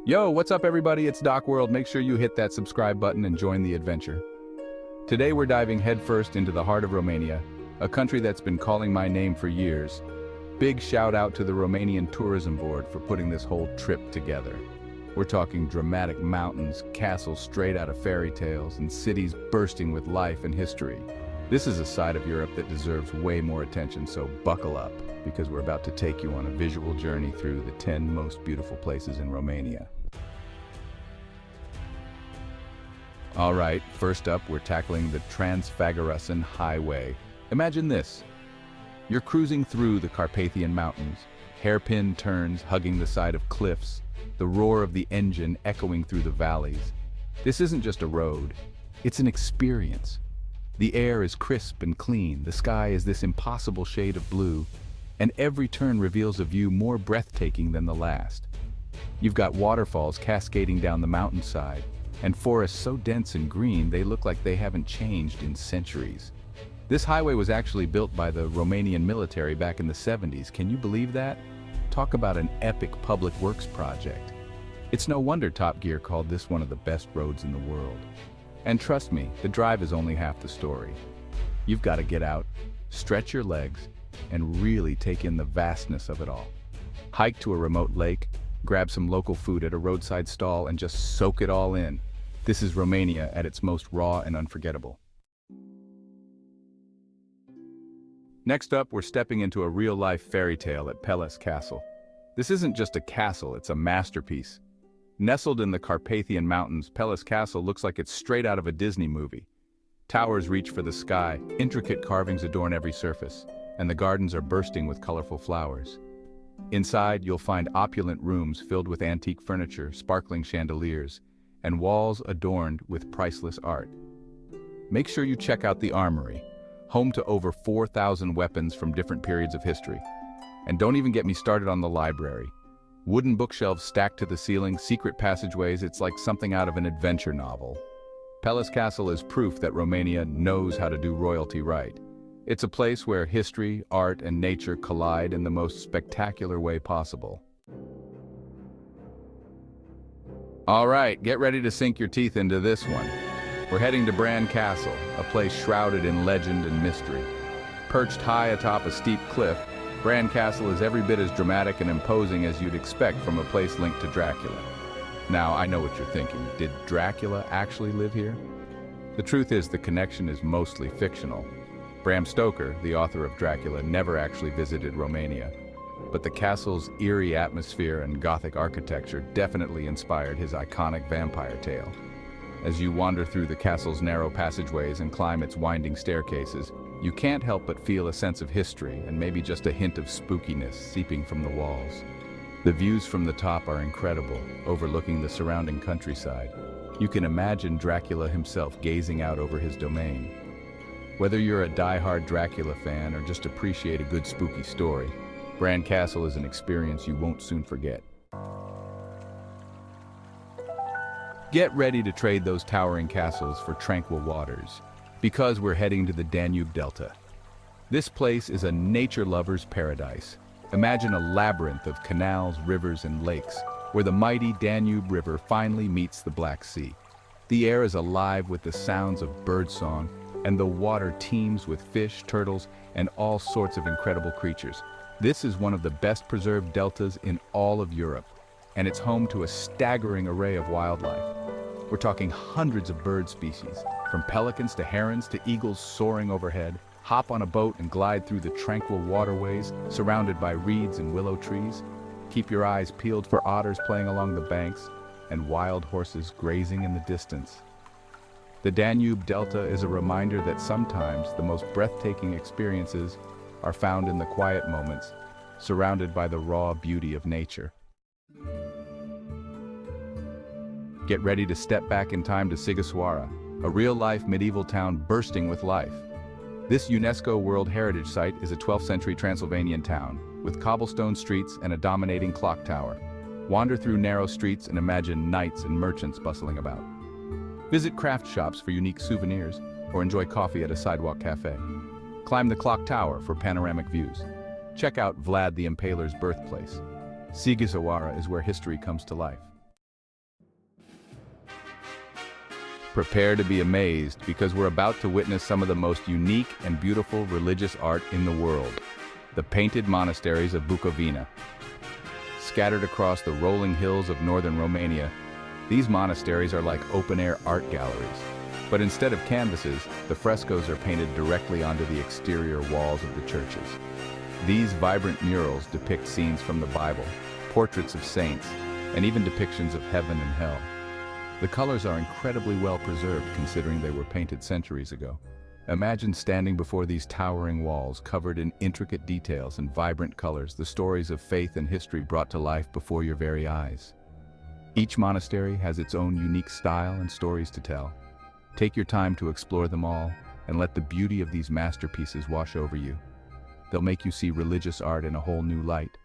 Yo, what's up everybody? It's Doc World. Make sure you hit that subscribe button and join the adventure. Today we're diving headfirst into the heart of Romania, a country that's been calling my name for years. Big shout out to the Romanian Tourism Board for putting this whole trip together. We're talking dramatic mountains, castles straight out of fairy tales, and cities bursting with life and history. This is a side of Europe that deserves way more attention, so buckle up, because we're about to take you on a visual journey through the 10 most beautiful places in Romania. All right, first up, we're tackling the Trans-Făgărașan Highway. Imagine this. You're cruising through the Carpathian Mountains, hairpin turns hugging the side of cliffs, the roar of the engine echoing through the valleys. This isn't just a road, it's an experience. The air is crisp and clean, the sky is this impossible shade of blue, and every turn reveals a view more breathtaking than the last. You've got waterfalls cascading down the mountainside, and forests so dense and green they look like they haven't changed in centuries. This highway was actually built by the Romanian military back in the 70s. Can you believe that? Talk about an epic public works project. It's no wonder Top Gear called this one of the best roads in the world. And trust me, the drive is only half the story. You've got to get out, stretch your legs, and really take in the vastness of it all. Hike to a remote lake, grab some local food at a roadside stall, and just soak it all in. This is Romania at its most raw and unforgettable. Next up, we're stepping into a real-life fairy tale at Peles Castle. This isn't just a castle, it's a masterpiece. Nestled in the Carpathian Mountains, Peles Castle looks like it's straight out of a Disney movie. Towers reach for the sky, intricate carvings adorn every surface, and the gardens are bursting with colorful flowers. Inside, you'll find opulent rooms filled with antique furniture, sparkling chandeliers, and walls adorned with priceless art. Make sure you check out the armory, home to over 4,000 weapons from different periods of history. And don't even get me started on the library. Wooden bookshelves stacked to the ceiling, secret passageways, it's like something out of an adventure novel. Peles Castle is proof that Romania knows how to do royalty right. It's a place where history, art, and nature collide in the most spectacular way possible. All right, get ready to sink your teeth into this one. We're heading to Bran Castle, a place shrouded in legend and mystery. Perched high atop a steep cliff, Bran Castle is every bit as dramatic and imposing as you'd expect from a place linked to Dracula. Now, I know what you're thinking. Did Dracula actually live here? The truth is, the connection is mostly fictional. Bram Stoker, the author of Dracula, never actually visited Romania. But the castle's eerie atmosphere and Gothic architecture definitely inspired his iconic vampire tale. As you wander through the castle's narrow passageways and climb its winding staircases, you can't help but feel a sense of history and maybe just a hint of spookiness seeping from the walls. The views from the top are incredible, overlooking the surrounding countryside. You can imagine Dracula himself gazing out over his domain. Whether you're a die-hard Dracula fan or just appreciate a good spooky story, Bran Castle is an experience you won't soon forget. Get ready to trade those towering castles for tranquil waters, because we're heading to the Danube Delta. This place is a nature lover's paradise. Imagine a labyrinth of canals, rivers, and lakes, where the mighty Danube River finally meets the Black Sea. The air is alive with the sounds of birdsong, and the water teems with fish, turtles, and all sorts of incredible creatures. This is one of the best preserved deltas in all of Europe, and it's home to a staggering array of wildlife. We're talking hundreds of bird species, from pelicans to herons to eagles soaring overhead. Hop on a boat and glide through the tranquil waterways surrounded by reeds and willow trees. Keep your eyes peeled for otters playing along the banks and wild horses grazing in the distance. The Danube Delta is a reminder that sometimes the most breathtaking experiences are found in the quiet moments, surrounded by the raw beauty of nature. Get ready to step back in time to Sighisoara, a real-life medieval town bursting with life. This UNESCO World Heritage Site is a 12th century Transylvanian town, with cobblestone streets and a dominating clock tower. Wander through narrow streets and imagine knights and merchants bustling about. Visit craft shops for unique souvenirs, or enjoy coffee at a sidewalk cafe. Climb the clock tower for panoramic views. Check out Vlad the Impaler's birthplace. Sighisoara is where history comes to life. Prepare to be amazed because we're about to witness some of the most unique and beautiful religious art in the world. The painted monasteries of Bukovina. Scattered across the rolling hills of northern Romania, these monasteries are like open-air art galleries. But instead of canvases, the frescoes are painted directly onto the exterior walls of the churches. These vibrant murals depict scenes from the Bible, portraits of saints, and even depictions of heaven and hell. The colors are incredibly well preserved considering they were painted centuries ago. Imagine standing before these towering walls covered in intricate details and vibrant colors, the stories of faith and history brought to life before your very eyes. Each monastery has its own unique style and stories to tell. Take your time to explore them all and let the beauty of these masterpieces wash over you. They'll make you see religious art in a whole new light.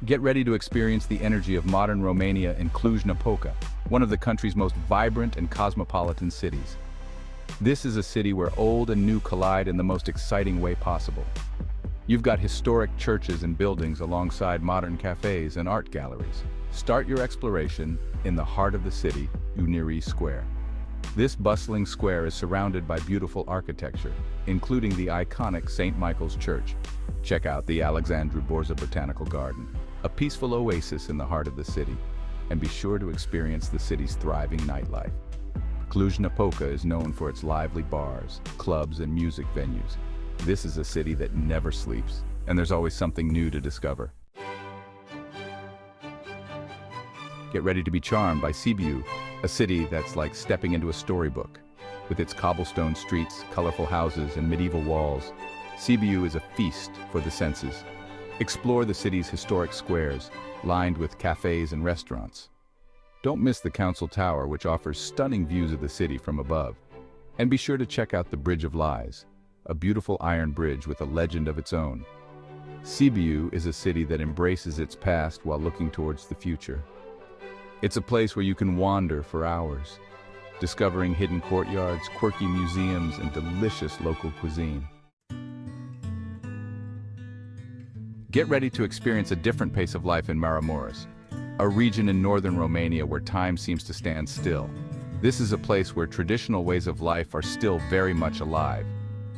Get ready to experience the energy of modern Romania in Cluj-Napoca, one of the country's most vibrant and cosmopolitan cities. This is a city where old and new collide in the most exciting way possible. You've got historic churches and buildings alongside modern cafes and art galleries. Start your exploration in the heart of the city, Unirii Square. This bustling square is surrounded by beautiful architecture, including the iconic St. Michael's Church. Check out the Alexandru Borza Botanical Garden, a peaceful oasis in the heart of the city, and be sure to experience the city's thriving nightlife. Cluj-Napoca is known for its lively bars, clubs, and music venues. This is a city that never sleeps, and there's always something new to discover. Get ready to be charmed by Sibiu, a city that's like stepping into a storybook. With its cobblestone streets, colorful houses, and medieval walls, Sibiu is a feast for the senses. Explore the city's historic squares, lined with cafes and restaurants. Don't miss the Council Tower, which offers stunning views of the city from above. And be sure to check out the Bridge of Lies, a beautiful iron bridge with a legend of its own. Sibiu is a city that embraces its past while looking towards the future. It's a place where you can wander for hours, discovering hidden courtyards, quirky museums, and delicious local cuisine. Get ready to experience a different pace of life in Maramureș, a region in northern Romania where time seems to stand still. This is a place where traditional ways of life are still very much alive.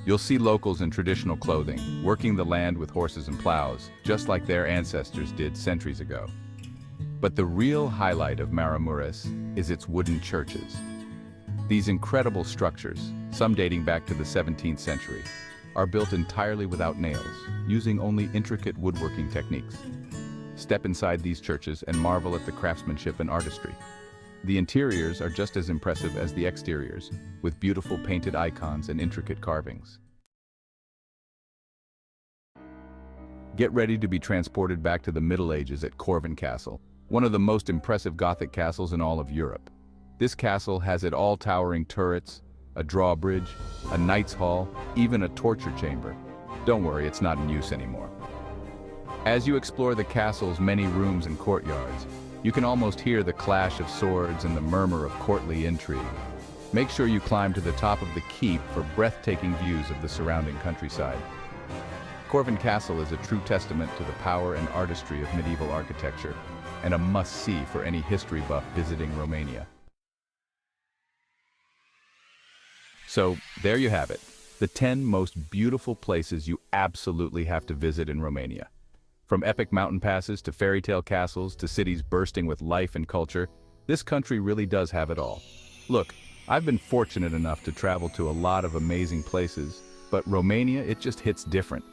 You'll see locals in traditional clothing, working the land with horses and plows, just like their ancestors did centuries ago. But the real highlight of Maramureș is its wooden churches. These incredible structures, some dating back to the 17th century, are built entirely without nails, using only intricate woodworking techniques. Step inside these churches and marvel at the craftsmanship and artistry. The interiors are just as impressive as the exteriors, with beautiful painted icons and intricate carvings. Get ready to be transported back to the Middle Ages at Corvin Castle, one of the most impressive Gothic castles in all of Europe. This castle has it all: towering turrets, a drawbridge, a knight's hall, even a torture chamber. Don't worry, it's not in use anymore. As you explore the castle's many rooms and courtyards, you can almost hear the clash of swords and the murmur of courtly intrigue. Make sure you climb to the top of the keep for breathtaking views of the surrounding countryside. Corvin Castle is a true testament to the power and artistry of medieval architecture, and a must-see for any history buff visiting Romania. So, there you have it, the 10 most beautiful places you absolutely have to visit in Romania. From epic mountain passes to fairy tale castles to cities bursting with life and culture, this country really does have it all. Look, I've been fortunate enough to travel to a lot of amazing places, but Romania, it just hits different.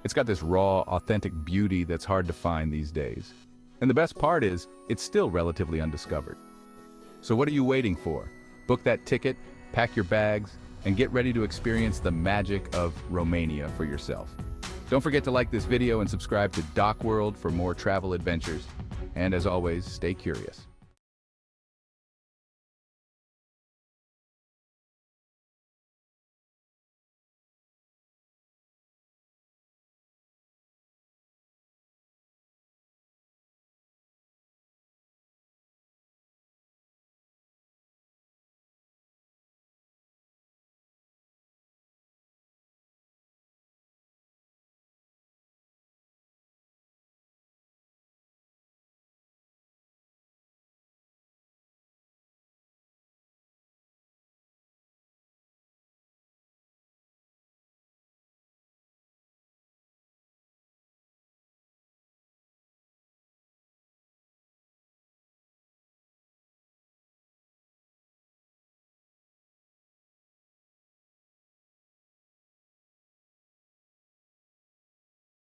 It's got this raw, authentic beauty that's hard to find these days. And the best part is, it's still relatively undiscovered. So what are you waiting for? Book that ticket, pack your bags, and get ready to experience the magic of Romania for yourself. Don't forget to like this video and subscribe to Doc World for more travel adventures. And as always, stay curious.